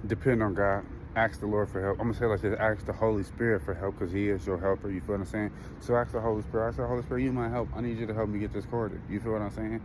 Depend on God. Ask the Lord for help. I'm gonna say like this: ask the Holy Spirit for help, because He is your helper. You feel what I'm saying? So ask the Holy Spirit. I said, Holy Spirit, you might help. I need you to help me get this quarter. You feel what I'm saying?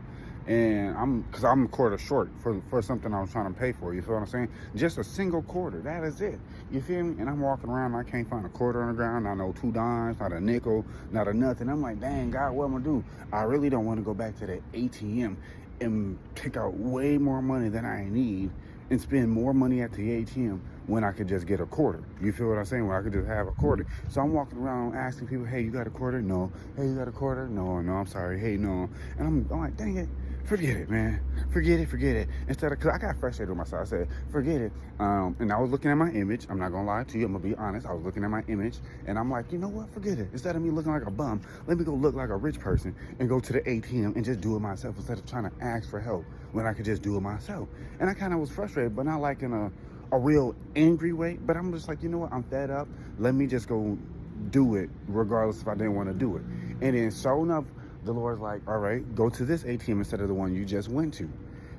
And because I'm a quarter short for something I was trying to pay for. You feel what I'm saying? Just a single quarter. That is it. You feel me? And I'm walking around. And I can't find a quarter on the ground. Not no 2 dimes. Not a nickel. Not a nothing. I'm like, dang, God, what am I gonna do? I really don't want to go back to the ATM and take out way more money than I need and spend more money at the ATM when I could just get a quarter. You feel what I'm saying? When I could just have a quarter. So I'm walking around asking people, hey, you got a quarter? No. Hey, you got a quarter? No, I'm sorry. Hey, no. And I'm like, dang it. Forget it, man. Forget it. Instead of, cause I got frustrated with myself. I said, forget it. And I was looking at my image. I'm not gonna lie to you. I'm gonna be honest. I was looking at my image and I'm like, you know what? Forget it. Instead of me looking like a bum, let me go look like a rich person and go to the ATM and just do it myself instead of trying to ask for help when I could just do it myself. And I kind of was frustrated, but not like in a real angry way. But I'm just like, you know what? I'm fed up. Let me just go do it regardless if I didn't want to do it. And then sure enough, the Lord's like, all right, go to this ATM instead of the one you just went to.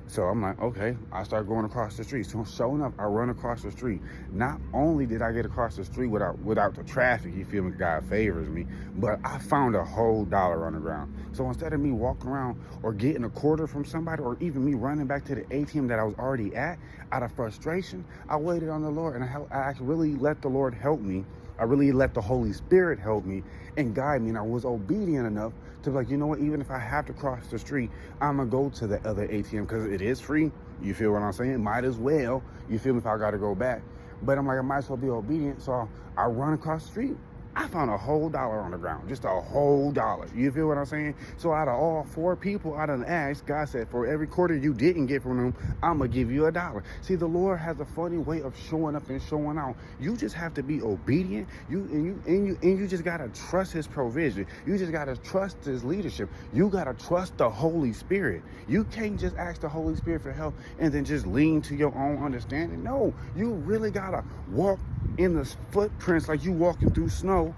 So I'm like, okay. I start going across the street. So sure enough, I run across the street. Not only did I get across the street without the traffic, you feel me, God favors me, but I found a whole dollar on the ground. So instead of me walking around or getting a quarter from somebody, or even me running back to the ATM that I was already at out of frustration, I waited on the Lord and I really let the Lord help me. I really let the Holy Spirit help me and guide me. And I was obedient enough to be like, you know what, even if I have to cross the street, I'm going to go to the other ATM because it is free. You feel what I'm saying? Might as well. You feel me, if I got to go back. But I'm like, I might as well be obedient. So I run across the street. I found a whole dollar on the ground, just a whole dollar. You feel what I'm saying? So out of all 4 people I done asked, God said, for every quarter you didn't get from them, I'm going to give you a dollar. See, the Lord has a funny way of showing up and showing out. You just have to be obedient. You just got to trust His provision. You just got to trust His leadership. You got to trust the Holy Spirit. You can't just ask the Holy Spirit for help and then just lean to your own understanding. No, you really got to walk in the footprints like you walking through snow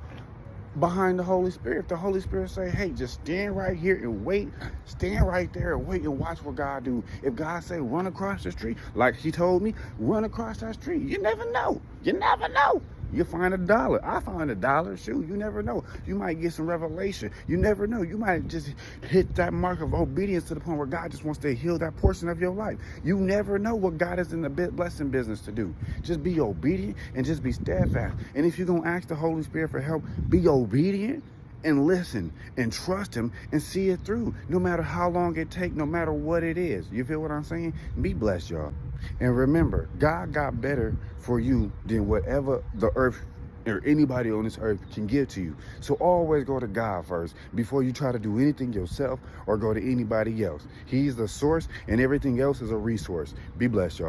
behind the Holy Spirit. If the Holy Spirit say, hey, just stand right here and wait, stand right there and wait and watch what God do. If God say run across the street, like He told me, run across that street. You never know. You never know. You find a dollar. I find a dollar. Shoot, you never know. You might get some revelation. You never know. You might just hit that mark of obedience to the point where God just wants to heal that portion of your life. You never know what God is in the blessing business to do. Just be obedient and just be steadfast. And if you're going to ask the Holy Spirit for help, be obedient and listen and trust Him and see it through, no matter how long it takes, no matter what it is. You feel what I'm saying? Be blessed, y'all. And remember, God got better for you than whatever the earth or anybody on this earth can give to you. So always go to God first before you try to do anything yourself or go to anybody else. He's the source and everything else is a resource. Be blessed, y'all.